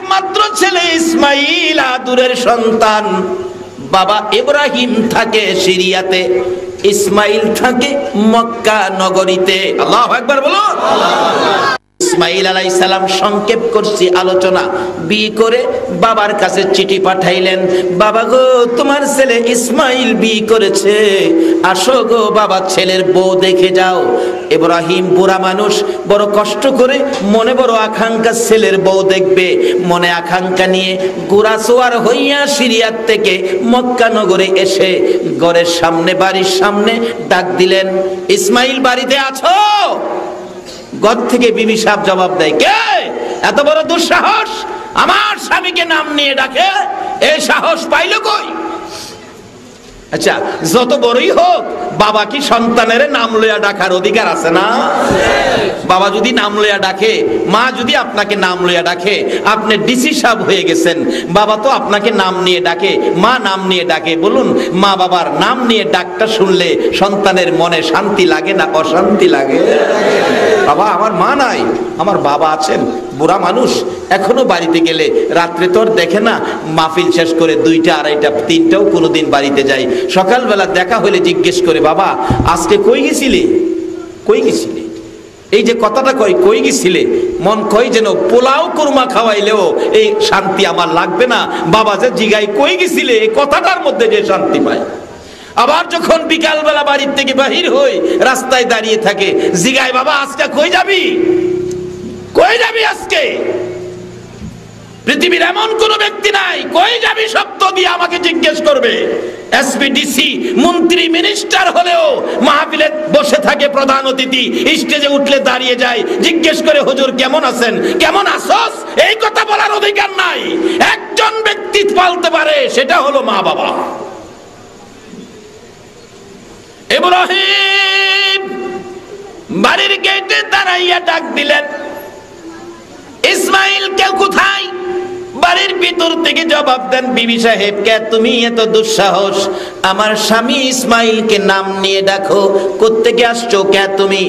একমাত্র ছেলে ইসমাইল আদুরের সন্তান। বাবা ইব্রাহিম থাকে সিরিয়াতে, ইসমাইল থাকে মক্কা নগরীতে। আল্লাহু আকবার বলো। ইসমাইল আলাইহিস সালাম, সংক্ষেপ করছি আলোচনা, বিয়ে করে বাবার কাছে চিঠি পাঠাইলেন, বাবা গো তোমার ছেলে ইসমাইল বিয়ে করেছে, আসো গো বাবা ছেলের বউ দেখে যাও। ইব্রাহিম বুড়া মানুষ, বড় কষ্ট করে, মনে বড় আকাঙ্ক্ষা ছেলের বউ দেখবে, মনে আকাঙ্ক্ষা নিয়ে গোরাসোয়ার হইয়া সিরিয়াত থেকে মক্কা নগরে এসে ঘরের সামনে, বাড়ির সামনে ডাক দিলেন, ইসমাইল বাড়িতে আছো? ঘর থেকে বিবি সাহেব জবাব দেয়, কে এত বড় দুঃসাহস আমার স্বামীকে নাম নিয়ে ডাকে? এই সাহস পাইল কই? আচ্ছা, যত বড়ই হোক, বাবা কি সন্তানের নাম লইয়া ডাকার অধিকার আছে না? বাবা যদি নাম লইয়া ডাকে, মা যদি আপনাকে নাম লইয়া ডাকে, আপনি ডিসি সাহেব হয়ে গেছেন, বাবা তো আপনাকে নাম নিয়ে ডাকে, মা নাম নিয়ে ডাকে। বলুন, মা বাবার নাম নিয়ে ডাকটা শুনলে সন্তানের মনে শান্তি লাগে না অশান্তি লাগে? বাবা, আমার মা নাই, আমার বাবা আছেন, বুড়া মানুষ, এখনো বাড়িতে গেলে রাত্রে তোর দেখে না, মাহফিল শেষ করে 2টা 2:30 3টাও কোনোদিন বাড়িতে যাই, সকালবেলা দেখা হলে জিজ্ঞেস করে, বাবা আজকে কই গেছিলে, কই গেছিলে? এই যে কথাটা কই, কই গেছিলে, মন কই যেন পোলাও কুরমা খাওয়াইলেও এই শান্তি আমার লাগবে না। বাবা যে জিগাই কই গেছিলে, এই কথাটার মধ্যে যে শান্তি পায়। আবার যখন বিকালবেলা বাড়ির থেকে বাহির হই, রাস্তায় দাঁড়িয়ে থাকে, জিগাই, বাবা আজকে কই যাবি, কই যাবি আজকে? পৃথিবীর এমন কোন ব্যক্তি নাই কই যাবি শব্দ দিয়ে আমাকে জিজ্ঞেস করবে। এসপিডিসি মন্ত্রী মিনিস্টার হলেও মাহফিলে বসে থাকে প্রধান অতিথি, স্টেজে উঠলে দাঁড়িয়ে যায়, জিজ্ঞেস করে হুজুর কেমন আছেন, কেমন আছস, এই কথা বলার অধিকার নাই। একজন ব্যক্তি পালতে পারে, সেটা হলো মা বাবা। ইব্রাহিম বাড়ির গেটে দাঁড়াইয়া ডাক দিলেন, ইসমাইল কে কোথায়? বাড়ির ভিতর থেকে জবাব দেন, বিবি সাহেব কে তুমি এত দুঃসাহস আমার স্বামী ইসমাইলকে নাম নিয়ে ডাকো, কোত্থেকে আসছো কে তুমি?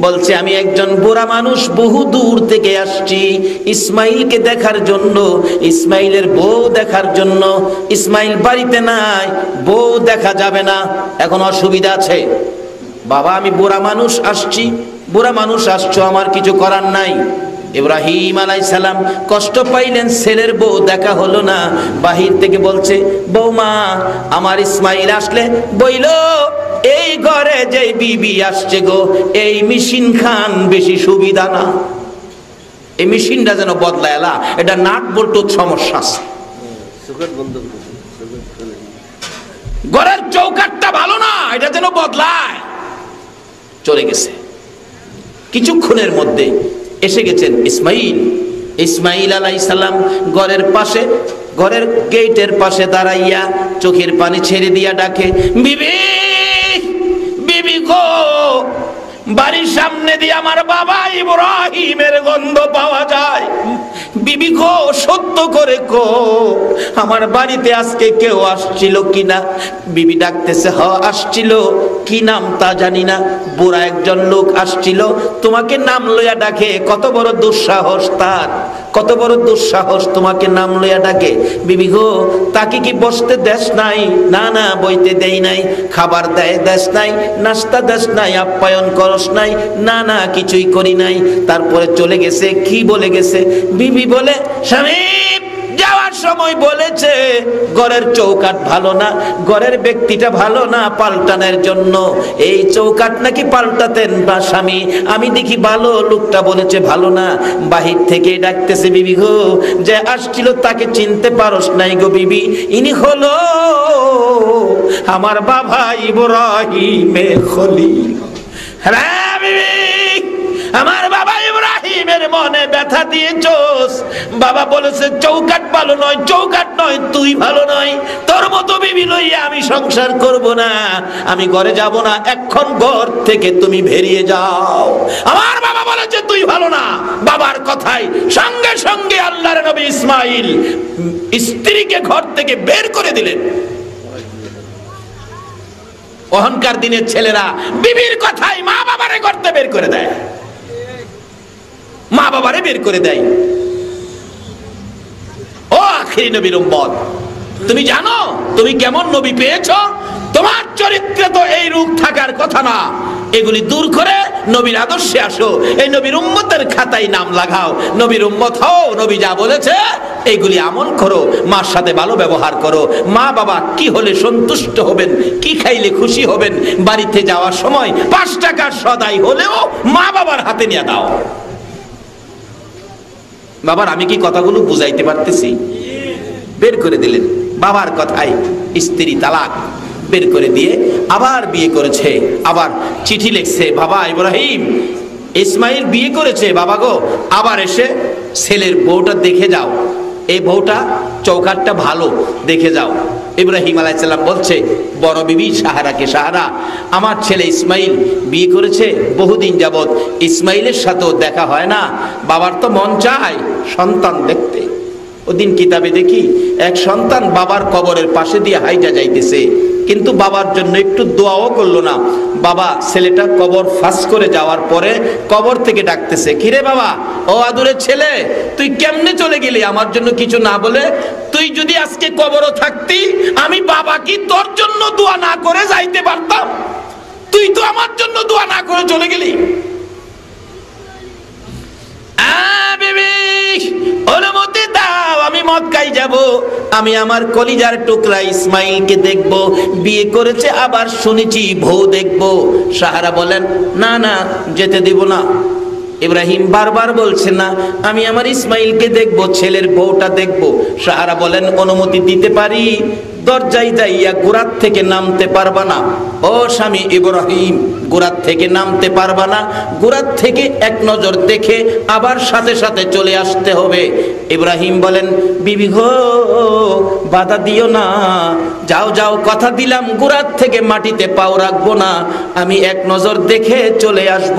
বলছে, আমি একজন বুড়া মানুষ, বহু দূর থেকে আসছি ইসমাইলকে দেখার জন্য, ইসমাইলের বউ দেখার জন্য। ইসমাইল বাড়িতে নাই, বউ দেখা যাবে না, এখন অসুবিধা আছে। বাবা আমি বুড়া মানুষ আসছি, বুড়া মানুষ আসছো, আমার কিছু করার নাই। ইব্রাহিম আলাইহিস সালাম কষ্ট পাইলেন, ছেলের বউ দেখা হলো না, বাহির থেকে বলছে, বৌমা আমার ইসমাইল আসলে বইল, এই ঘরে যে বিবি আসছে গো, এই মেশিন খান বেশি সুবিধা না, এই মেশিনটা যেন বদলায় এলা, এটা নাট বল্টুর সমস্যা আছে, ঘরের চৌকাটটা ভালো না, এটা যেন বদলায়। চলে গেছে, কিছুক্ষণের মধ্যে এসে গেছেন ইসমাইল। ইসমাইল আলাইহিস সালাম ঘরের পাশে, ঘরের গেটের পাশে দাঁড়াইয়া চোখের পানি ছেড়ে দিয়া ডাকে, বিবি, বিবি গো, বাড়ির সামনে দিয়ে আমার বাবা ইব্রাহিমের গন্ধ পাওয়া যায়, বিবি গো সত্য করে কো আমার বাড়িতে আজকে কেউ আসছিল কিনা? বিবি ডাকতেছে, হ আসছিল, কি নাম তা জানি না, বুড়া একজন লোক আসছিল, তোমাকে নাম লইয়া ডাকে, কত বড় দুঃসাহস তার, কত বড় দুঃসাহস তোমাকে নাম লইয়া ডাকে। বিবি গো তাকে কি বসতে দেশ নাই? না না বইতে দেই নাই, খাবার দেয় দেশ নাই, নাস্তা দেশ নাই, আপ্যায়ন করস নাই, না না কিছুই করি নাই। তারপরে চলে গেছে, কি বলে গেছে? বিবি বলে, স্বামী যাওয়ার সময় বলেছে ঘরের চৌকাট ভালো না, ঘরের ব্যক্তিটা ভালো না, পাল্টানোর জন্য এই চৌকাট নাকি পাল্টাতেন বা স্বামী, আমি দেখি ভালো, লোকটা বলেছে ভালো না। বাহির থেকে ডাকতেছে, বিবি গো যে আসছিল তাকে চিনতে পারস নাই গো বিবি, ইনি হলো আমার বাবা ইব্রাহিমের খলিল। হ্যাঁ বিবি, আমার বাবা ইব্রাহিমের মনে ব্যথা দিয়েছস। বাবা বলেছে চৌকাট ভালো নয়, চৌকাট নয়, তুই ভালো নয়, তোর মতো বিবি লইয়া আমি সংসার করব না, আমি ঘরে যাব না, এখন ঘর থেকে তুমি বেরিয়ে যাও। আমার বাবা বলেছে তুই ভালো না, বাবার কথাই সঙ্গে সঙ্গে আল্লাহর নবী ইসমাইল স্ত্রীকে ঘর থেকে বের করে দিলেন। অহংকার দিনের ছেলেরা বিবির কথাই মা বাবারে করতে বের করে দেয়, মা বাবারে বের করে দেয়। আখেরি নবীর উম্মত। তুমি জানো তুমি কেমন নবী পেয়েছো? তোমার চরিত্রে তো এই রূপ থাকার কথা না। এগুলি দূর করে নবীর আদর্শে আসো, এই নবীর উম্মতের খাতায় নাম লাগাও, নবীর উম্মত হও। নবী যা বলেছে এইগুলি আমল করো, মার সাথে ভালো ব্যবহার করো। মা বাবা কি হলে সন্তুষ্ট হবেন, কি খাইলে খুশি হবেন, বাড়িতে যাওয়ার সময় 5 টাকার সদাই হলেও মা বাবার হাতে নিয়ে দাও। বাবার আমি কি কথাগুলো বুঝাইতে পারতেছি? বের করে দিলেন বাবার কথায় স্ত্রী তালাক বের করে দিয়ে আবার বিয়ে করেছে, আবার চিঠি লিখছে, বাবা ইব্রাহিম ইসমাইল বিয়ে করেছে বাবা গো, আবার এসে ছেলের বউটা দেখে যাও, এই বউটা চৌকাটটা ভালো দেখে যাও। ইব্রাহিম আলাইহিস সালাম বলছে বড় বিবি সাহারাকে, সাহারা আমার ছেলে ইসমাইল বিয়ে করেছে, বহুদিন যাবত ইসমাইলের সাথেও দেখা হয় না, বাবার তো মন চায় সন্তান দেখতে। ওদিন কিতাবে দেখি এক সন্তান বাবার কবরের পাশে দিয়ে হাইটা যাইতেছে, কিন্তু বাবার জন্য একটু দোয়াও করলো না। বাবা ছেলেটা কবর ফাঁস করে যাওয়ার পরে কবর থেকে ডাকতেছে, কিরে বাবা, ও আদুরের ছেলে, তুই কেমনে চলে গেলি আমার জন্য কিছু না বলে? তুই যদি আজকে কবরও থাকতি আমি বাবা কি তোর জন্য দোয়া না করে যাইতে পারতাম? তুই তো আমার জন্য দোয়া না করে চলে গেলি। অনুমতি দাও, আমি মক্কায় যাব, আমি আমার কলিজার টুকরা ইসমাইলকে দেখব, বিয়ে করেছে আবার শুনেছি বউ দেখব। সাহারা বলেন না না যেতে দিব না। ইব্রাহিম বারবার বলছে না আমি আমার ইসমাইলকে দেখব, ছেলের বউটা দেখব। সাহারা বলেন অনুমতি দিতে পারি, দরজায় যাইয়া গোরাত থেকে নামতে পারবা না। ও স্বামী ইব্রাহিম গোরাত থেকে নামতে পারবা না, গোরাত থেকে এক নজর দেখে আবার সাথে সাথে চলে আসতে হবে। ইব্রাহিম বলেন বিবি গো বাধা দিও না, যাও যাও, কথা দিলাম গোরাত থেকে মাটিতে পাও রাখবো না, আমি এক নজর দেখে চলে আসব।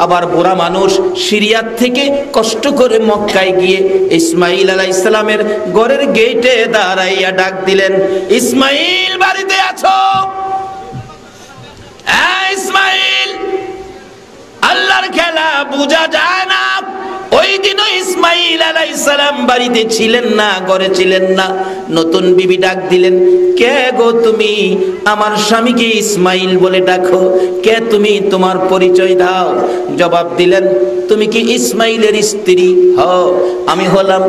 আবার বুড়া মানুষ সিরিয়ার থেকে কষ্ট করে মক্কায় গিয়ে ইসমাইল আলাইহিস সালামের ঘরের গেটে দাঁড়াইয়া ডাক দিলেন, ইসমাইল বাড়িতে আছো? ইসমাইল, আল্লাহর খেলা বোঝা যায় না। ওই দিনও ইসমাইল আলাইহিস সালাম বাড়িতে ছিলেন না, ঘরে ছিলেন না। নতুন বিবি ডাক দিলেন, কে গো তুমি? আমার স্বামীকে ইসমাইল বলে ডাকো, কে তুমি? তোমার পরিচয় দাও। জবাব দিলেন, তুমি কি ইসমাইলের স্ত্রী? হ্যাঁ আমি হলাম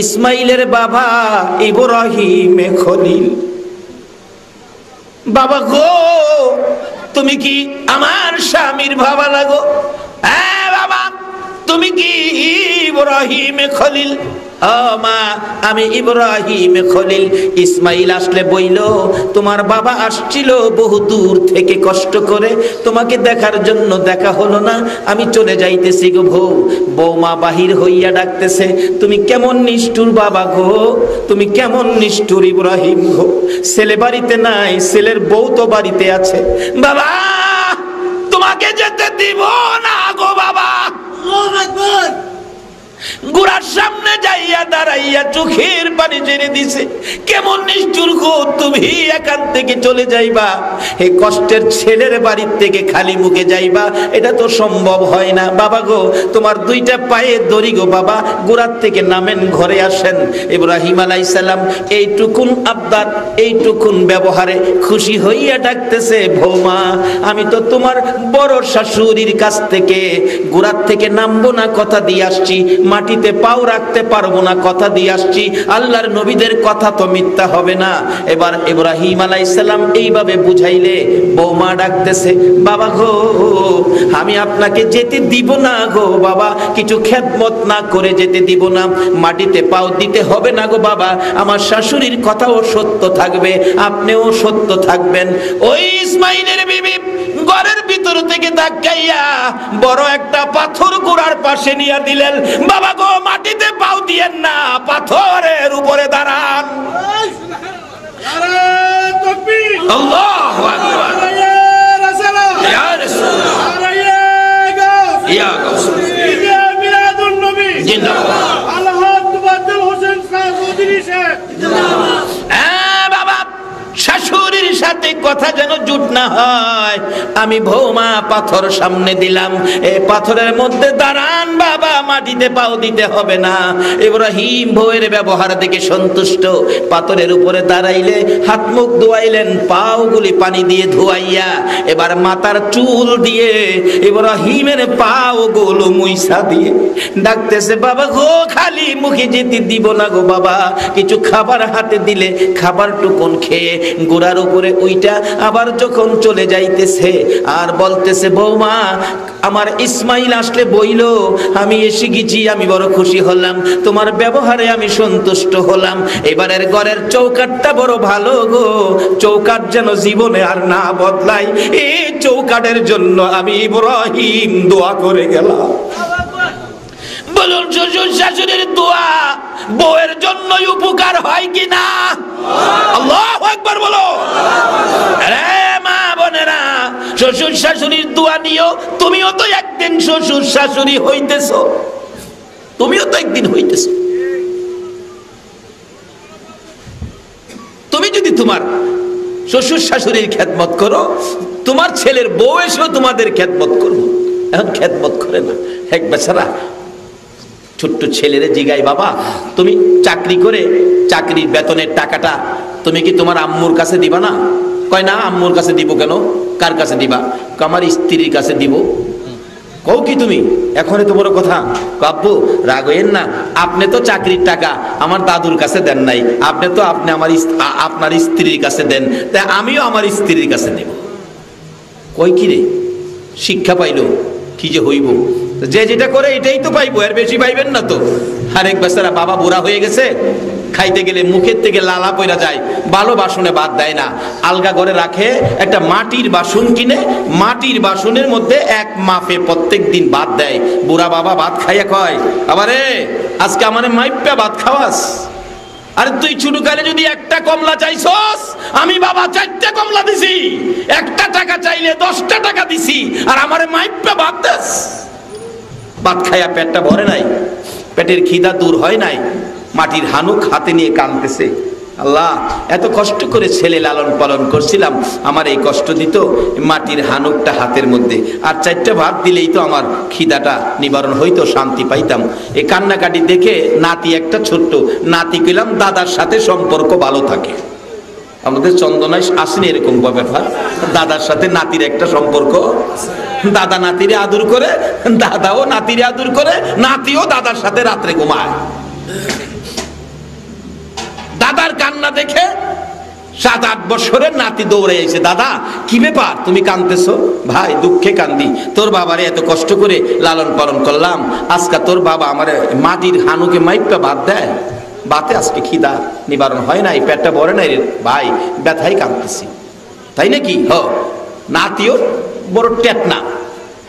ইসমাইলের বাবা ইব্রাহিম খলিল। বাবা গো তুমি কি আমার স্বামীর বাবা লাগো? হ্যাঁ বাবা তুমি কি ইব্রাহিম খলিল? মা আমি ইব্রাহিম খলিল। ইসমাইল আসলে বইল তোমার বাবা আসছিল বহু দূর থেকে কষ্ট করে, তোমাকে দেখার জন্য দেখা হলো না, আমি চলে যাইতেছি গো বউ। বৌমা বাহির হইয়া ডাকতেছে, তুমি কেমন নিষ্ঠুর বাবা গো, তুমি কেমন নিষ্ঠুর ইব্রাহিম গো, ছেলে বাড়িতে নাই, ছেলের বউ তো বাড়িতে আছে। বাবা তোমাকে যেতে দিব না গো বাবা। গোরার সামনে যাইয়া দাঁড়াইয়া চোখের পানি ছেড়ে দিছে, কেমন নিষ্ঠুর গো তুমি এখান থেকে চলে যাইবা, এই কষ্টের ছেলের বাড়ির থেকে খালি মুখে যাইবা, এটা তো সম্ভব হয় না। বাবা গো তোমার দুইটা পায়ে দড়ি গো বাবা, গোরার থেকে নামেন, ঘরে আসেন। ইব্রাহিম আলাইহিস সালাম এইটুকুন আবদার, এইটুকুন ব্যবহারে খুশি হইয়া ডাকতেছে, বৌমা আমি তো তোমার বড় শাশুড়ির কাছ থেকে গোরার থেকে নামবো না কথা দিয়ে আসছি, মাটিতে পাও রাখতে পারবো না কথা দিয়ে আসছি, আল্লাহর নবীদের কথা তো মিথ্যা হবে না। এবার ইব্রাহিম আলাইহিস সালাম এইভাবে বুঝাইলে বৌমা ডাকতেছে, বাবা গো আমি আপনাকে যেতে দিব না গো বাবা, কিছু খেদমত না করে যেতে দিব না, মাটিতে পাও দিতে হবে না গো বাবা, আমার শাশুড়ির কথাও সত্য থাকবে, আপনিও সত্য থাকবেন। ওই ইসমাইলের বিবি ঘরের ভিতর থেকে ধাক্কাইয়া বড় একটা পাথর গোড়ার পাশে নিয়ে দিলেন, বাবা গো মাটিতে পাও দিয়েন না, পাথরের উপরে দাঁড়ান। আল্লাহু আকবার। ইয়া রাসূলুল্লাহ, ইয়া গাউস, ইয়া মিলাদুন নবী জিন্দাবাদ, আলহাজ মুবাদ্দাল হোসেন চৌধুরী সাহেব জিন্দাবাদ। বাবা শাশুড়ির সাথে কথা যেন জুট না হয়, আমি বৌমা পাথর সামনে দিলাম, এই পাথরের মধ্যে দাঁড়ান বাবা, মাটিতে পাও দিতে হবে না। ইব্রাহিম বউয়ের ব্যবহার দেখে সন্তুষ্ট, পাথরের উপরে দাঁড়াইলে হাত মুখ ধোয়াইলেন, পাও গুলি পানি দিয়ে ধোয়াইয়া এবার মাথার চুল দিয়ে ইব্রাহিমের পাও গুলো মুইসা দিয়ে ডাকতেছে, বাবা গো খালি মুখে যেতে দিব না গো বাবা, কিছু খাবার হাতে দিলে খাবার টুকুন খেয়ে গোড়ার উপরে ওইটা আবার যখন চলে যাইতেছে আর বলতেছে, বৌমা আমার ইসমাইল আসলে বইল আমি এসে গেছি, আমি বড় খুশি হলাম, তোমার ব্যবহারে আমি সন্তুষ্ট হলাম, এবারের ঘরের চৌকাটটা বড় ভালো গো, চৌকাট যেন জীবনে আর না বদলাই, এই চৌকাটের জন্য আমি ইব্রাহিম দোয়া করে গেলাম। বলুন শ্বশুর শাশুড়ির দোয়া বউয়ের জন্যই উপকার হয় কিনা? আল্লাহু আকবার বলো। আরে মা বোনেরা, শ্বশুর শাশুড়ির দোয়া নিও, তুমিও তো একদিন শ্বশুর শাশুড়ি হইতেছো, তুমিও তো একদিন হইতেছো। তুমি যদি তোমার শ্বশুর শাশুড়ির খেদমত করো, তোমার ছেলের বউ এসেও তোমাদের খেদমত করবো। এখন খেদমত করে না, এক বেচারা ছোট্ট ছেলেরে জিগাই, বাবা তুমি চাকরি করে চাকরির বেতনের টাকাটা তুমি কি তোমার আম্মুর কাছে দিবা না? কয় না, আম্মুর কাছে দিব কেন? কার কাছে দিবা? আমার স্ত্রীর কাছে দিব। কও কি তুমি? এখন তো বড় কথা। আব্বু রাগ হইেন না, আপনি তো চাকরির টাকা আমার দাদুর কাছে দেন নাই, আপনি তো আপনার স্ত্রীর কাছে দেন, তাই আমিও আমার স্ত্রীর কাছে দেব। কই কি রে, শিক্ষা পাইলো কি যে হইব, যে যেটা করে এটাই তো পাইবো, এর বেশি পাইবেন না তো। আরেক বেচারা বাবা বুড়া হয়ে গেছে, খাইতে গেলে মুখের থেকে লালা পয়রা যায়, ভালো বাসনে ভাত দেয় না, আলগা ঘরে রাখে, একটা মাটির বাসন কিনে মাটির বাসনের মধ্যে এক মাপে প্রত্যেক দিন ভাত দেয়। বুড়া বাবা ভাত খাইয়া কয়, আবারে আজকে আমারে মাইপা ভাত খাওয়াস? আরে তুই ছোটকালে যদি একটা কমলা চাইছস, আমি বাবা 4টা কমলা দিছি, একটা টাকা চাইলে 10টা টাকা দিছি, আর আমারে মাইপা ভাত দেস? ভাত খাইয়া পেটটা ভরে নাই, পেটের খিদা দূর হয় নাই, মাটির হানুক হাতে নিয়ে কাঁদতেছে, আল্লাহ এত কষ্ট করে ছেলে লালন পালন করছিলাম, আমার এই কষ্ট দিত, মাটির হানুকটা হাতের মধ্যে, আর 4টা ভাত দিলেই তো আমার খিদাটা নিবারণ হইতো, শান্তি পাইতাম। এই কান্নাকাটি দেখে নাতি, একটা ছোট্ট নাতি কইলাম দাদার সাথে সম্পর্ক ভালো থাকে। আমাদের চন্দনায় আসেনি এরকম ব্যাপার, দাদার সাথে নাতির একটা সম্পর্ক, দাদা নাতিরে আদর করে, দাদাও নাতিরে আদর করে, নাতিও দাদার সাথে রাত্রে ঘুমায়। দাদার কান্না দেখে 7-8 বছরের নাতি দৌড়ে এসে, দাদা কি ব্যাপার তুমি কাঁদতেছো? ভাই দুঃখে কান্দি, তোর বাবারে এত কষ্ট করে লালন পালন করলাম, আজকে তোর বাবা আমার মাটির হানুকে মাইপটা ভাত দেয়, বাতে আজকে খিদা নিবারণ হয় নাই, পেটটা ভরে নাই রে ভাই, ব্যথাই কাঁদতেছি। তাই নাকি? হ, নাতিও বড় টেটনা,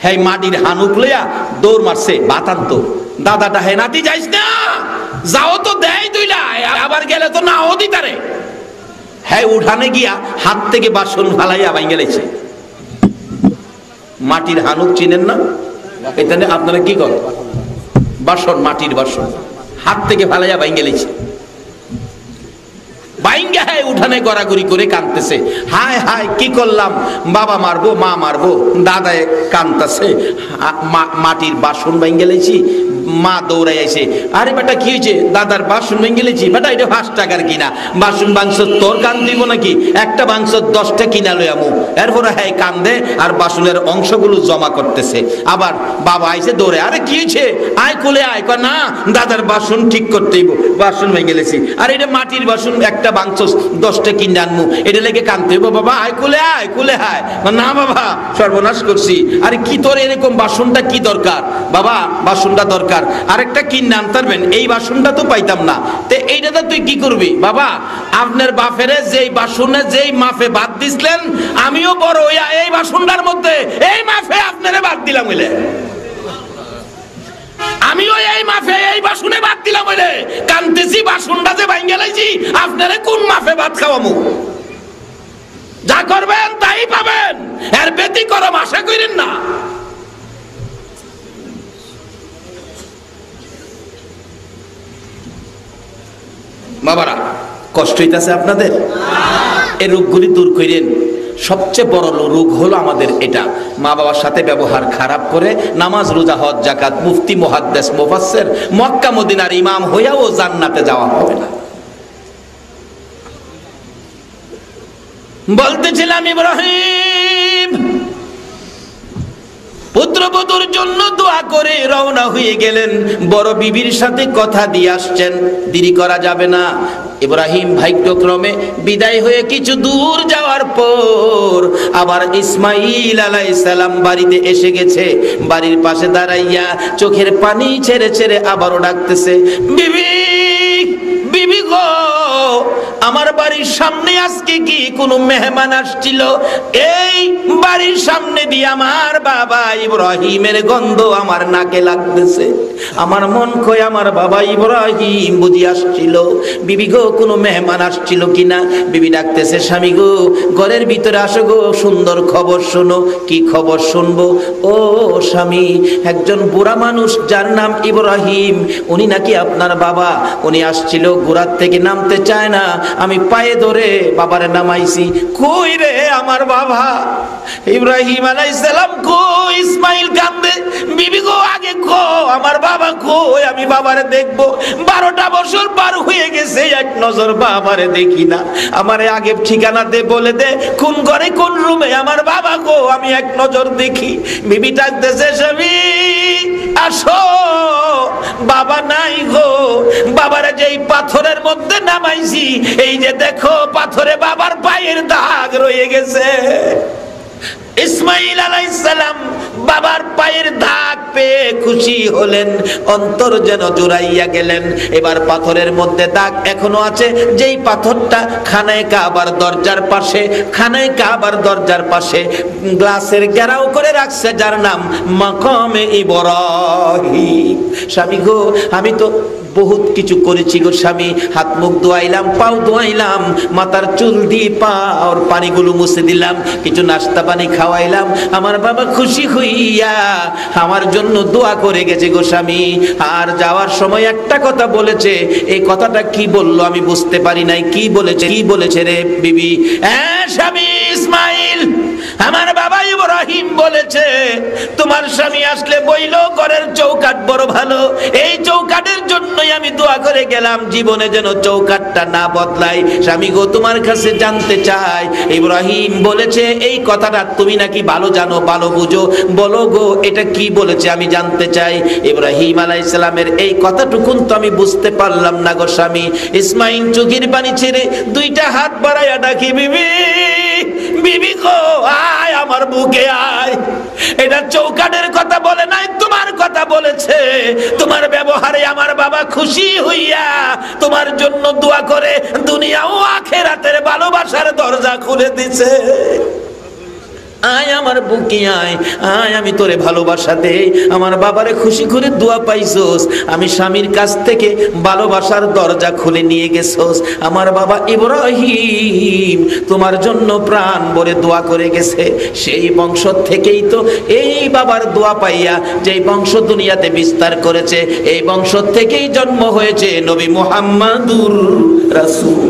হ্যাঁ মাটির হানুক লইয়া দৌড় মারছে, ভাত আনতো। দাদাটা, হে নাতি যাইস না, যাও তো দেয় দুইলা, আবার গেলে তো নাও দিতারে। হ্যাঁ উঠানে গিয়া হাত থেকে বাসন ফালাইয়া ভাঙ্গে লাইছে। মাটির হানুক চিনেন না? এখানে আপনারা কি করেন? বাসন, মাটির বাসন হাত থেকে ফালাইয়া ভাঙ্গে লাইছে। বাইঙ্গা হ্যাঁ উঠানে গড়াগড়ি করে কাঁদতেছে, হায় হায় কি করলাম, বাবা মারবো, মা মারবো, দাদায় কাঁদতেছে, মাটির বাসন ভাঙ্গে লাইছি। মা দৌড়াই আইছে, আরে বেটা কি হয়েছে? দাদার বাসন ভেঙে গেলেছি। বেটা এটা 5 টাকার কিনা বাসন, বাংশ তোর কান দিব নাকি? একটা বাংশ 10টা কিনা লই আমু। এরপরে হ্যাঁ কান্দে আর বাসনের অংশগুলো জমা করতেছে। আবার বাবা আইছে দৌড়ে, আরে কি হয়েছে? আয় কোলে আয়। কয় না, দাদার বাসন ঠিক করতে হইব, বাসন ভেঙে গেলেছি। আর এটা মাটির বাসন, একটা বাংশ 10টা কিনে আনমু, এটা লেগে কানতে হইব। বাবা আয় কোলে আয়, কোলে আয়। না বাবা সর্বনাশ করছি। আরে কি তোর এরকম বাসনটা কি দরকার? বাবা বাসনটা দরকার, আরেকটা কিনে আনতারবেন, এই বাসনটা তো পাইতাম না, তে এইটা তুই কি করবি? বাবা আপনার বাপেরে যেই বাসনে যেই মাফে ভাত দিছিলেন, আমিও বড় হইয়া এই বাসনটার মধ্যে এই মাফে আপনারে ভাত দিলাম হইলে, আমিও এই মাফে এই বাসনে ভাত দিলাম হইলে কানতেছি, বাসনটা যে ভাঙ্গে লাইছি, আপনারে কোন মাফে ভাত খাওয়ামু? যা করবেন তাই পাবেন, এর ব্যতিক্রম আশা করেন না। বাবারা কষ্ট হইতাছে আপনাদের? এই রোগগুলি দূর করেন, সবচেয়ে বড় রোগ হলো আমাদের এটা, মা বাবার সাথে ব্যবহার খারাপ করে নামাজ রোজা হজ যাকাত মুফতি মুহাদ্দিস মুফাসসির মক্কা মদিনার ইমাম হইয়াও জান্নাতে যাওয়া হবে না। বলতেছিলাম ইব্রাহিম পুত্রবধূর জন্য দোয়া করে রওনা হয়ে গেলেন, বড় বিবির সাথে কথা দিয়ে আসছেন, দেরি করা যাবে না। ইব্রাহিম ভাগ্যক্রমে বিদায় হয়ে কিছু দূর যাওয়ার পর আবার ইসমাইল আলাইহিস সালাম বাড়িতে এসে গেছে। বাড়ির পাশে দাঁড়াইয়া চোখের পানি ছেড়ে ছেড়ে আবারও ডাকতেছে, বিবি বিবি গো, আমার বাড়ির সামনে আজকে কি কোনো মেহমান আসছিল? এই বাড়ির সামনে দিয়ে আমার বাবা ইব্রাহিমের গন্ধ আমার নাকে লাগতেছে। আমার মন কয় আমার বাবা ইব্রাহিম বুঝি আসছিল। বিবি গো, কোনো মেহমান আসছিল কিনা? বিবি ডাকতেছে, স্বামী গো, ঘরের ভিতরে আসো গো, সুন্দর খবর শোনো। কি খবর শুনবো? ও স্বামী, একজন বুড়া মানুষ যার নাম ইব্রাহিম, উনি নাকি আপনার বাবা। উনি আসছিল, ঘোড়ার থেকে নামতে চায় না, আমি পায়ে ধরে বাবারে নামাইছি। কই রে আমার বাবা? ইব্রাহিম আলাইহিস সালাম কই? ইসমাইল কান্দে, বিবি গো আগে কো আমার বাবা কই, আমি বাবারে দেখবো। 12টা বছর পার হয়ে গেছে, এক নজর বাবারে দেখি না। আমারে আগে ঠিকানা দে, বলে দে কোন ঘরে কোন রুমে আমার বাবা গো, আমি এক নজর দেখি। বিবি ডাকতেছে, স্বামী আসো, বাবা নাই গো। বাবারে যেই পাথরের মধ্যে নামাইছি, এই যে দেখো পাথরে বাবার পায়ের দাগ রয়ে গেছে। ইসমাইল আলাইহিস সালাম বাবার পায়ের দাগ পেয়ে খুশি হলেন, অন্তর যেন জুড়াইয়া গেলেন। এবার পাথরের মধ্যে দাগ এখনো আছে, যেই পাথরটা খানায়ে কাবার দরজার পাশে, খানায়ে কাবার দরজার পাশে গ্লাসের ঘেরাও করে রাখছে, যার নাম মাকামে ইব্রাহিম। স্বামী গো, আমি তো বহুত কিছু করেছি গো স্বামী, হাত মুখ ধোয়াইলাম, পাও ধোয়াইলাম, মাথার চুল দিয়ে পাওয়ার পানিগুলো মুছে দিলাম, কিছু নাস্তা পানি খাওয়াইলাম। আমার বাবা খুশি হইয়া আমার জন্য দোয়া করে গেছে গো স্বামী। আর যাওয়ার সময় একটা কথা বলেছে, এই কথাটা কি বললো আমি বুঝতে পারি নাই। কি বলেছে? কি বলেছে রে বিবি? স্বামী ইসমাইল, আমার বাবা ইব্রাহিম বলেছে তোমার স্বামী আসলে বইলো ঘরের চৌকাঠ বড় ভালো, এই চৌকাঠের জন্যই আমি দোয়া করে গেলাম, জীবনে যেন চৌকাঠটা না বদলাই। স্বামী গো, তোমার কাছে জানতে চাই, ইব্রাহিম বলেছে এই কথাটা তুমি নাকি ভালো জানো, ভালো বুঝো, বলো গো এটা কি বলেছে আমি জানতে চাই। ইব্রাহিম আলাইহিস সালামের এই কথাটুকুন তো আমি বুঝতে পারলাম না গো স্বামী। ইসমাইল চোখের পানি ছেড়ে দুইটা হাত বাড়াইয়া ডাকি, বিবি বিবি গো আয় আমার বুকে আয়। এটা চৌকাঠের কথা বলে নাই, তোমার কথা বলেছে। তোমার ব্যবহারে আমার বাবা খুশি হইয়া তোমার জন্য দোয়া করে দুনিয়া ও আখিরাতের ভালোবাসার দরজা খুলে দিছে। আয় আমার বুকে আয়, আয় আমি তোরে ভালোবাসা দে। আমার বাবারে খুশি করে দোয়া পাইছোস, আমি স্বামীর কাছ থেকে ভালোবাসার দরজা খুলে নিয়ে গেছোস। আমার বাবা ইব্রাহিম তোমার জন্য প্রাণ ভরে দোয়া করে গেছে। সেই বংশ থেকেই তো এই বাবার দোয়া পাইয়া যেই বংশ দুনিয়াতে বিস্তার করেছে, এই বংশ থেকেই জন্ম হয়েছে নবী মুহাম্মাদুর রাসূল।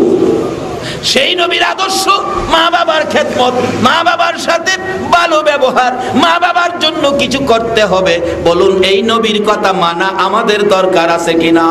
সেই নবীর আদর্শ, মা বাবার খেদমত, মা বাবার সাথে ভালো ব্যবহার, মা বাবার জন্য কিছু করতে হবে। বলুন এই নবীর কথা মানা আমাদের দরকার আছে কিনা?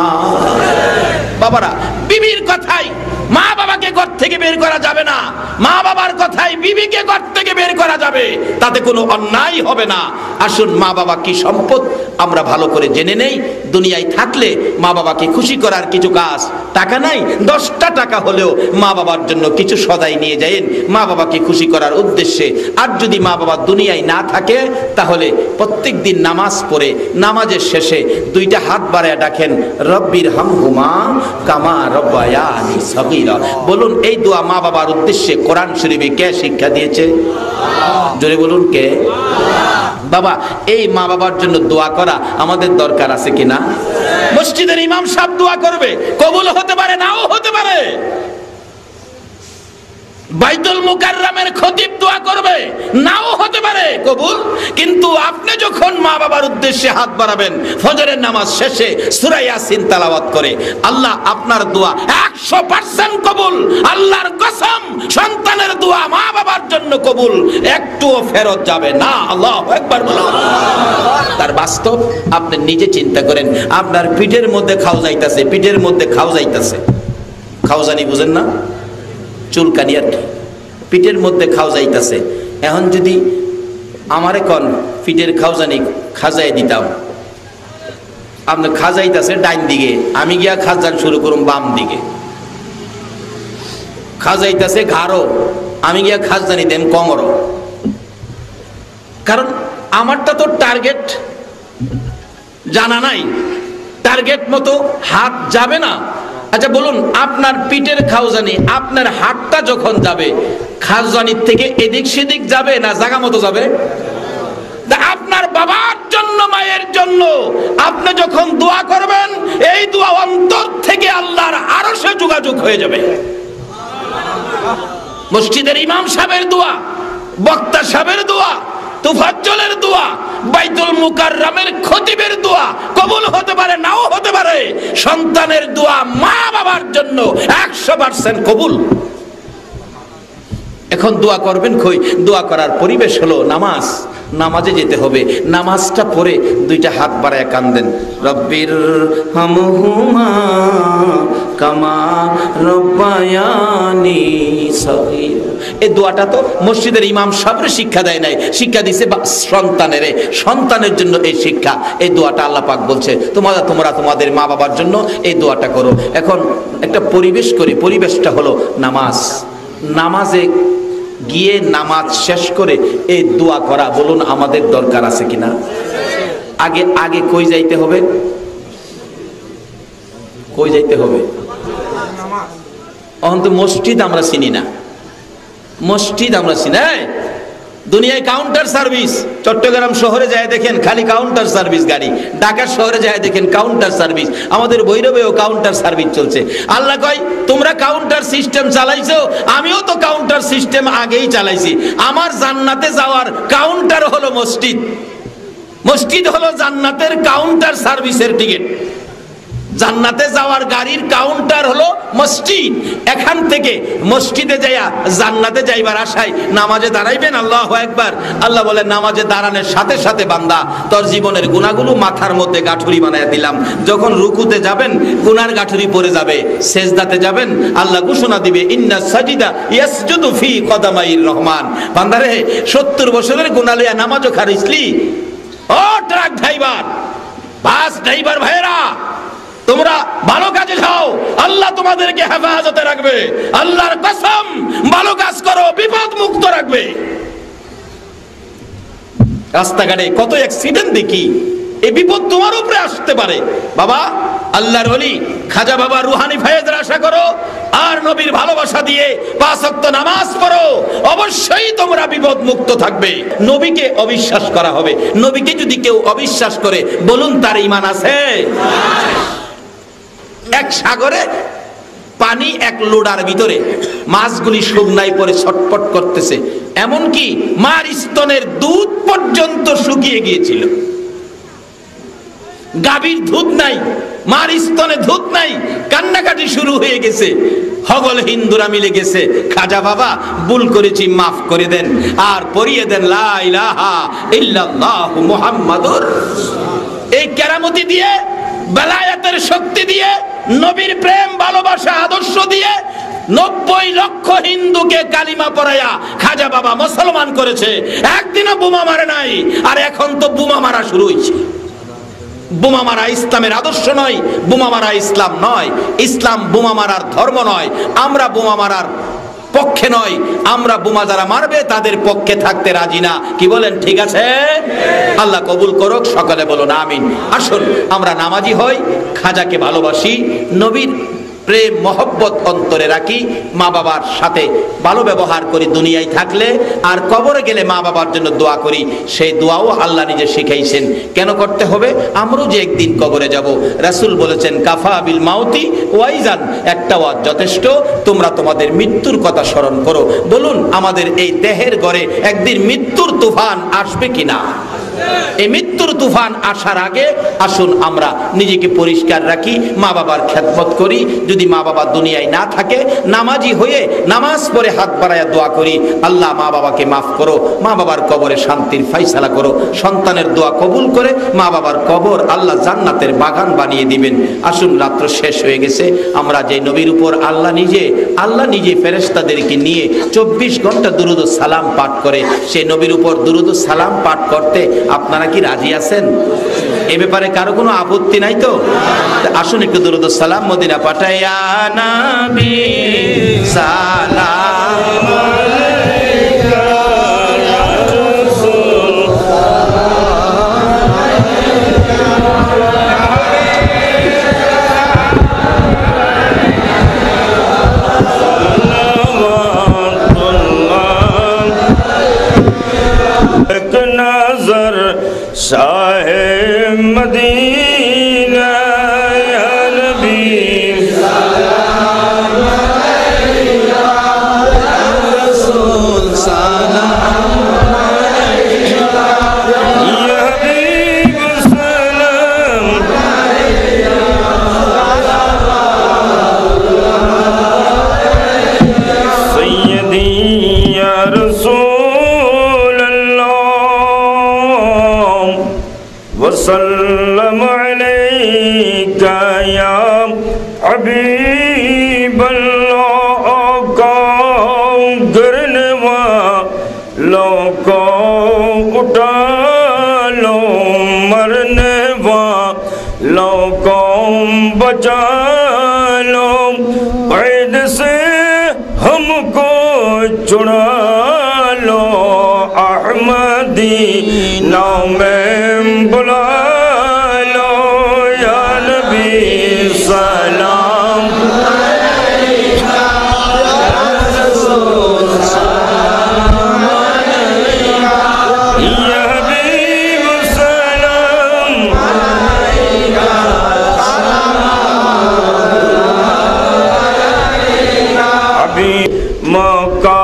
বাবারা, বিবির কথাই মা বাবাকে ঘর থেকে বের করা যাবে না, মা বাবার কথাই বিবিকে ঘর থেকে বের করা যাবে, তাতে কোনো অন্যায় হবে না। আসুন মা বাবা কি সম্পদ আমরা ভালো করে জেনে নেই। দুনিয়ায় থাকলে মা বাবাকে খুশি করার কিছু কাজ, টাকা নাই 10টা টাকা হলেও মা বাবার জন্য কিছু সদাই নিয়ে যায়েন মা বাবাকে খুশি করার উদ্দেশ্যে। আর যদি মা বাবা দুনিয়ায় না থাকে, তাহলে প্রত্যেক দিন নামাজ পড়ে নামাজের শেষে দুইটা হাত বাড়ায় ডাকেন, রব্বির হামহুমা কামা রব্বায়ানি সগীরা। বলুন এই দোয়া মা বাবার উদ্দেশ্যে কোরআন শরীফে কে শিক্ষা দিয়েছে? জোরে বলুন কে? বাবা, এই মা বাবার জন্য দোয়া করা আমাদের দরকার আছে কিনা? মসজিদের ইমাম সাহেব দোয়া করবে, কবুল হতে পারে নাও হতে পারে। বাইতুল মুকাররমের খতিব দোয়া করবে, নাও হতে পারে কবুল। কিন্তু আপনি যখন মা বাবার উদ্দেশ্যে হাত বাড়াবেন ফজরের নামাজ শেষে সূরা ইয়াসিন তেলাওয়াত করে, আল্লাহ আপনার দোয়া 100% কবুল। আল্লাহর কসম, সন্তানের দোয়া মা বাবার জন্য কবুল, একটুও ফেরত যাবে না। আল্লাহু আকবার বলো। তার বাস্তব আপনি নিজে চিন্তা করেন। আপনার পিঠের মধ্যে খাও যাইতাছে, পিঠের মধ্যে খাও যাইতাছে, খাও জানি বুঝেন না, চুলকানি আর কি, পিঠের মধ্যে খাও যাইতাছে। এখন যদি আমারে কন পিঠের খাও জানি খাজাই দিতাম, আপনি খাজাইতাছে ডাইন দিকে, আমি গিয়া খাজান শুরু করুম বাম দিকে। খাজাইতাছে ঘাড়ো, আমি গিয়া খাজানি দেম কোমরও। কারণ আমারটা তো টার্গেট জানা নাই, টার্গেট মতো হাত যাবে না। আচ্ছা বলুন, আপনার পিঠের খাওজানি আপনার হাতটা যখন যাবে, খাওজানির থেকে এদিক সেদিক যাবে না জায়গা মতো যাবে? আপনার বাবার জন্য মায়ের জন্য আপনি যখন দোয়া করবেন, এই দোয়া অন্তর থেকে আল্লাহর আরশে যোগাযোগ হয়ে যাবে। মসজিদের ইমাম সাহেবের দোয়া, বক্তা সাহেবের দোয়া, তুফাজ্জলের দোয়া, বাইতুল মুকাররমের খতিবের দোয়া কবুল হতে পারে, নাও হতে পারে। সন্তানের দোয়া মা বাবার জন্য 100% কবুল। এখন দোয়া করবেন কই? দোয়া করার পরিবেশ হলো নামাজ। নামাজে যেতে হবে, নামাজটা পড়ে দুইটা হাত বাড়ায় কান্দেন, রব্বির হামহুমা কামা রব্বায়ানি সগীর। এই দোয়াটা তো মসজিদের ইমাম সাহেবরে শিক্ষা দেয় নাই, শিক্ষা দিছে সন্তানেরে, সন্তানের জন্য এই শিক্ষা। এই দোয়াটা আল্লাহ পাক বলছে তোমরা তোমাদের মা বাবার জন্য এই দোয়াটা করো। এখন একটা পরিবেশ করি, পরিবেশটা হলো নামাজ। নামাজে গিয়ে নামাজ শেষ করে এই দোয়া করা, বলুন আমাদের দরকার আছে কিনা? আগে কই যাইতে হবে? কই যাইতে হবে? অন্ত মসজিদ আমরা চিনি না, মসজিদ আমরা চিনি। দুনিয়ায় কাউন্টার সার্ভিস, চট্টগ্রাম শহরে যায় দেখেন খালি কাউন্টার সার্ভিস গাড়ি, ঢাকা শহরে যায় দেখেন কাউন্টার সার্ভিস, আমাদের ভৈরবেও কাউন্টার সার্ভিস চলছে। আল্লাহ কয় তোমরা কাউন্টার সিস্টেম চালাইছো, আমিও তো কাউন্টার সিস্টেম আগেই চালাইছি। আমার জান্নাতে যাওয়ার কাউন্টার হলো মসজিদ। মসজিদ হলো জান্নাতের কাউন্টার সার্ভিসের টিকিট। জান্নাতে যাওয়ার গাড়ির কাউন্টার হলো মসজিদ। এখান থেকে মসজিদে যাইয়া জান্নাতে যাইবার আশায় নামাজে দাঁড়াইবেন, আল্লাহু আকবার। আল্লাহ বলে নামাজে দাঁড়ানোর সাথে সাথে বান্দা তোর জীবনের গুনাহগুলো মাথার মধ্যে গাঁঠুরি বানায় দিলাম। যখন রুকুতে যাবেন গুনার গাঁঠুরি পড়ে যাবে, সেজদাতে যাবেন আল্লাহ ঘোষণা দিবে ইন্না সাজিদা ইয়াসজুদু ফি কদামাইর রহমান। বান্দারে 70 বছরের গুনাহ লইয়া নামাজও খারিসলি? ও ট্রাক ড্রাইভার, বাস ড্রাইভার ভাইরা, তোমরা ভালো কাজে যাও, আল্লাহ তোমাদেরকে হেফাজতে রাখবে। আল্লাহর কসম, ভালো কাজ করো, বিপদ মুক্ত রাখবে। রাস্তাঘাটে কত অ্যাক্সিডেন্ট দেখি, এই বিপদ তোমার উপরে আসতে পারে। বাবা আল্লাহর ওলি খাজা বাবা রুহানি ফায়েজের আশা করো, আর নবীর ভালোবাসা দিয়ে 5 ওয়াক্ত নামাজ পড়ো, অবশ্যই তোমরা বিপদ মুক্ত থাকবে। নবীকে অবিশ্বাস করা হবে। নবীকে যদি কেউ অবিশ্বাস করে, বলুন তার ঈমান আছে? এক সাগরে পানি, এক লোডার ভিতরে মাছগুলি শুকনায় পড়ে ছটপট করতেছে, এমনকি মার স্তনের দুধ পর্যন্ত শুকিয়ে গিয়েছিল। গাভীর দুধ নাই, মার স্তনে দুধ নাই, কান্নাকাটি শুরু হয়ে গেছে। হগল হিন্দুরা মিলে গেছে, খাজা বাবা ভুল করেছি মাফ করে দেন, আর পড়িয়ে দেন লা ইলাহা ইল্লাল্লাহু মুহাম্মাদুর। এই কেরামতি দিয়ে, বেলায়েতের শক্তি দিয়ে, নবীর প্রেম ভালোবাসা আদর্শ দিয়ে 90 লক্ষ হিন্দুকে কালিমা পড়ায়া খাজা বাবা মুসলমান করেছে। একদিনও বোমা মারে নাই, আর এখন তো বোমা মারা শুরু হয়েছে। বোমা মারা ইসলামের আদর্শ নয়, বোমা মারা ইসলাম নয়, ইসলাম বোমা মারার ধর্ম নয়। আমরা বোমা মারার পক্ষে নয়, আমরা বোমা যারা মারবে তাদের পক্ষে থাকতে রাজি না। কি বলেন? ঠিক আছে? আল্লাহ কবুল করুক, সকলে বলুন আমিন। আসুন আমরা নামাজি হই, খাজাকে ভালোবাসি, নবীর প্রেম মহব্বত অন্তরে রাখি, মা বাবার সাথে ভালো ব্যবহার করি দুনিয়ায় থাকলে, আর কবরে গেলে মা বাবার জন্য দোয়া করি। সেই দোয়াও আল্লাহ নিজে শিখাইছেন। কেন করতে হবে? আমরাও যে একদিন কবরে যাব। রাসূল বলেছেন কাফা বিল মাউতি ওয়াইজান, একটা ওয়াজ যথেষ্ট, তোমরা তোমাদের মৃত্যুর কথা স্মরণ করো। বলুন আমাদের এই দেহের ঘরে একদিন মৃত্যুর তুফান আসবে কিনা? এই মৃত্যুর তুফান আসার আগে আসুন আমরা নিজেকে পরিষ্কার রাখি, মা বাবার খেদমত করি। যদি মা বাবা দুনিয়ায় না থাকে, নামাজি হয়ে নামাজ পড়ে হাত বাড়ায়া দোয়া করি, আল্লাহ মা বাবাকে মাফ করো, মা বাবার কবরে শান্তির ফাইসালা করো। সন্তানের দোয়া কবুল করে মা বাবার কবর আল্লাহ জান্নাতের বাগান বানিয়ে দিবেন। আসুন, রাত্র শেষ হয়ে গেছে, আমরা যে নবীর উপর আল্লাহ নিজে ফেরেশতাদেরকে নিয়ে 24 ঘন্টা দুরূদ ও সালাম পাঠ করে, সেই নবীর উপর দুরূদ ও সালাম পাঠ করতে আপনারা কি রাজি আছেন? এ ব্যাপারে কারো কোনো আপত্তি নাই তো? আসুন একটু দুরূদ ও সালাম মদিনা পাঠাইয়া নবী সালাম আলাইকা ইয়া রাসূল एक नजर शाहे मदीना या नबी सलाम अलैका या रसूल सलाम अलैका या हबीब सलाम अलैका सय्यदी या रसूल वसल्लम अलैका या हबीबल्लाह का गिरने वालों को उठा लो, मरने वालों को बचा लो, कैद से हमको छुड़ा लो, अहमदी नाम में बुला लो या नबी सलाम अलैका या रसूल सलाम अलैका या हबीब सलाम अलैका अभी मौका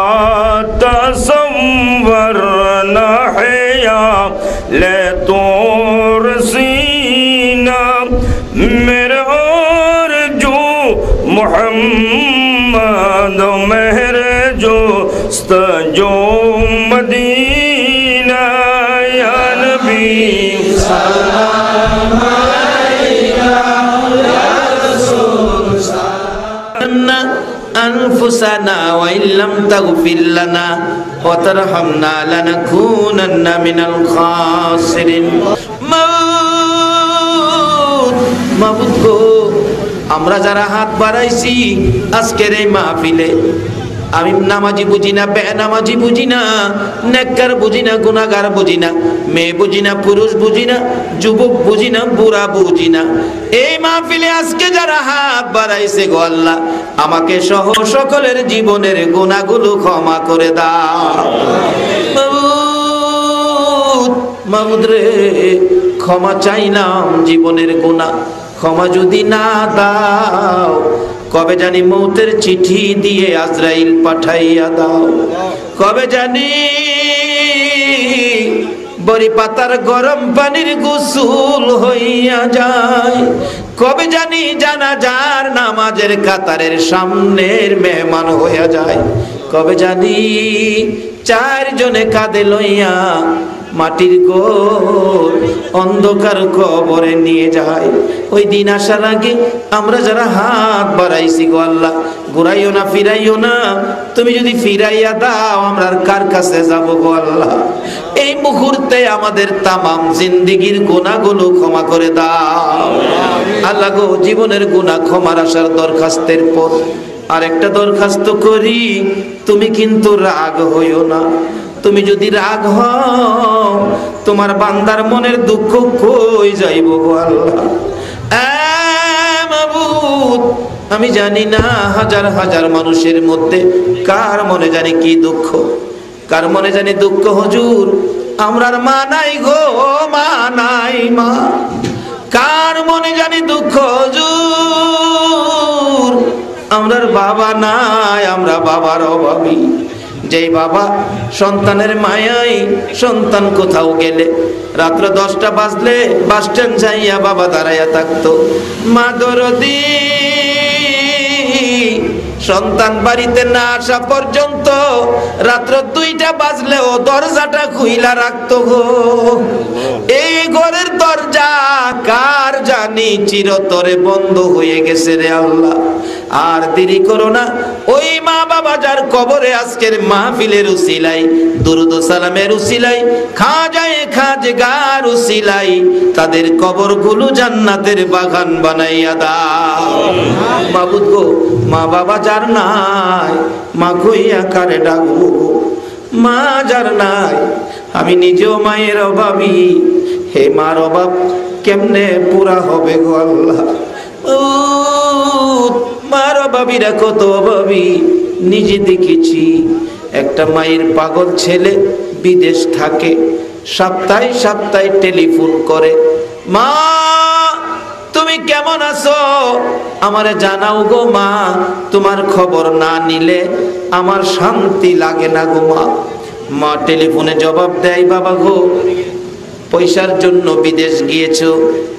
तसव्वुर न है या ले तो रसीना मेरे और जो मोहम्मद मेरे जो जो मदीना या नबी सलाम अलैका या रसूल सलाम أنفسنا وإن لم تغفر لنا وترحمنا لنكونن من الخاسرين মাবুদ গো, আমরা যারা হাত বাড়াইছি আজকের এই মাহফিলে, আমি নামাজি বুঝি না, বেনামাজি বুঝি না, নেককার বুঝি না, গুনাহগার বুঝি না, মেয়ে বুঝি না, পুরুষ বুঝি না, যুবক বুঝি না, বুড়া বুঝি না, এই মাহফিলে আজকে যারা হাত বাড়াইছে গো আল্লাহ, আমাকে সহ সকলের জীবনের গুনাহগুলো ক্ষমা করে দাও মাবুদ রে। ক্ষমা চাইলাম জীবনের গুনাহ, ক্ষমা যদি না দাও কবে জানি মৌতের চিঠি দিয়ে আজরাইল পাঠাইয়া দাও, কবে জানি বড়ি পাতার গরম পানির গোসল হইয়া যায়, কবে জানি জানাজার নামাজের কাতারের সামনের মেহমান হইয়া যায়, কবে জানি চারজনে কাঁধে লইয়া মাটির গোল অন্ধকার কবরে নিয়ে যায়। ওই দিন আসার আগে আমরা যারা হাত বাড়াইছি গো আল্লাহ, ঘুরাইও না, ফিরাইও না, তুমি যদি ফিরাইয়া দাও আমরা আর কার কাছে যাব গো আল্লাহ। এই মুহূর্তে আমাদের তামাম জিন্দেগীর গুনাহগুলো ক্ষমা করে দাও আল্লাহ গো। জীবনের গুনাহ ক্ষমার আসার দরখাস্তের পর আরেকটা দরখাস্ত করি, তুমি কিন্তু রাগ হইও না। তুমি যদি রাগ হও তোমার বান্দার মনের দুঃখ কই যাইব গো আল্লাহ। মাবুদ আমি জানি না হাজার হাজার মানুষের মধ্যে কার মনে জানি কি দুঃখ, কার মনে জানি দুঃখ। হুজুর আমরার মা নাই গো, মা নাই মা। কার মনে জানি দুঃখ হুজুর, আমরার বাবা নাই, আমরা বাবার অভাবী। যেই বাবা সন্তানের মায়াই সন্তান কোথাও গেলে রাত্র 10টা বাজলে বাস স্ট্যান্ড যাইয়া বাবা দাঁড়াইয়া থাকতো, মা দরদি। সন্তান বাড়িতে না আসা পর্যন্ত রাত্র 2টা বাজলেও দরজাটা খুইলা রাখতো গো। এই ঘরের দরজা কার জানি চিরতরে বন্ধ হয়ে গেছে রে আল্লাহ। আর দেরি করো না, ওই মা বাবা যার কবরে আজকের মাহফিলের উসিলাই, দুরুদ ও সালামের উসিলাই, খাজায়ে খাজগার উসিলাই তাদের কবরগুলো জান্নাতের বাগান বানাইয়া দাও। মাবুদ গো, মা বাবা যার নাই, মা কইয়া কারে ডাকবো? মা যার নাই, আমি নিজেও মায়ের অভাবী। হে মার অভাব কেমনে পুরা হবে গো আল্লাহ? মার অভাবীরা কত অভাবী নিজে দেখেছি। একটা মায়ের পাগল ছেলে বিদেশ থাকে, সপ্তাহে সপ্তাহে টেলিফোন করে, মা তুমি কেমন আছো আমারে জানাও গো মা, তোমার খবর না নিলে আমার শান্তি লাগে না গো মা। মা টেলিফোনে জবাব দেয়, বাবা গো পয়সার জন্য বিদেশ গিয়েছো,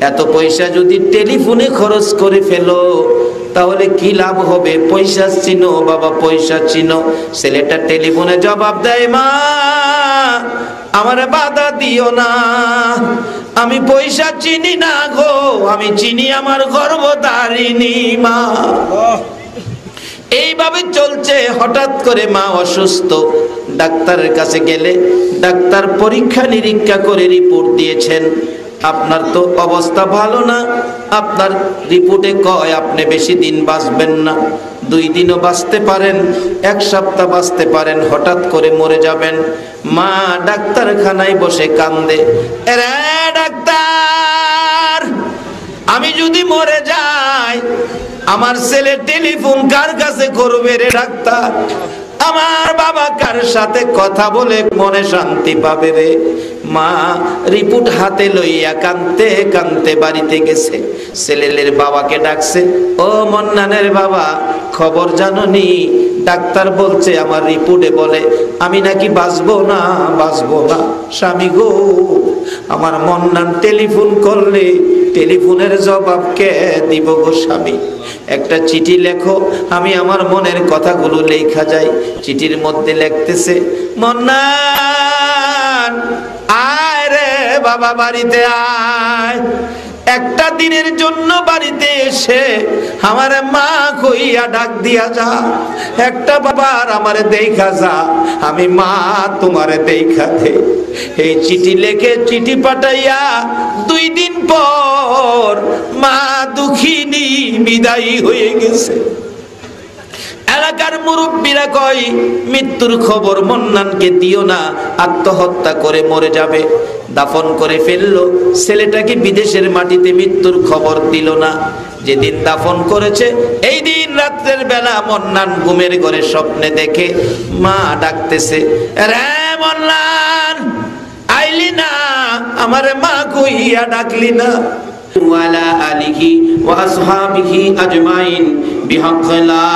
এত পয়সা যদি টেলিফোনে খরচ করে ফেলো তাহলে কি লাভ হবে? পয়সা চিনো বাবা, পয়সা চিনো। ছেলেটা টেলিফোনে জবাব দেয়, মা আমারে বাধা দিও না, আমি পয়সা চিনি না গো, আমি চিনি আমার গর্ভধারিণী মা। এইভাবে চলছে। হঠাৎ করে মা অসুস্থ, ডাক্তারের কাছে গেলে ডাক্তার পরীক্ষা নিরীক্ষা করে রিপোর্ট দিয়েছেন, আপনার তো অবস্থা ভালো না। আপনার রিপোর্টে কয় আপনি বেশি দিন বাঁচবেন না, 2 দিনও বাঁচতে পারেন, 1 সপ্তাহ বাঁচতে পারেন, হঠাৎ করে মরে যাবেন। মা ডাক্তারখানায় বসে কান্দে, রে ডাক্তার আমি যদি মরে যাই আমার ছেলে টেলিফোন কার কাছে করবে রে ডাক্তার? আমার বাবা কার সাথে কথা বলে মনে শান্তি পাবে রে? মা রিপোর্ট হাতে লইয়া কাঁদতে কাঁদতে বাড়িতে গেছে। ছেলের বাবাকে ডাকছে, ও মন্নানের বাবা খবর জানোনি? ডাক্তার বলছে আমার রিপোর্টে বলে আমি নাকি বাঁচবো না, বাঁচবো না। স্বামী গো, আমার মন্নান টেলিফোন করলে টেলিফোনের জবাব কে দিব গো স্বামী? একটা চিঠি লেখো, আমি আমার মনের কথাগুলো লেখা যাই। চিঠির মধ্যে লিখতেছে, মন্নান আয় রে বাবা বাড়িতে আয়, একটা দিনের জন্য বাড়িতে এসে আমার মা কইয়া ডাক দিয়া যা, একটা বাবার আমারে দেখা যা, আমি মা তোমারে দেখা দে। এই চিঠি লেখে চিঠি পাঠাইয়া 2 দিন পর মা দুঃখিনী বিদায়ী হয়ে গেছে। এলাকার মুরব্বীরা কয় মৃত্যুর খবর মন্নানকে দিও না, আত্মহত্যা করে মরে যাবে। দাফন করে ফেললো ছেলেটাকে বিদেশের মাটিতে, মৃত্যুর খবর দিল না। যেদিন দাফন করেছে এই দিন রাত্রের বেলা মন্নান ঘুমের ঘরে স্বপ্নে দেখে মা ডাকতেছে, রে মন্নান আইলি না, আমারে মা কইয়া ডাকলি না? ওয়ালা আলিহি ওয়া আসহাবিহি আজমাইন বিহাক্ক লা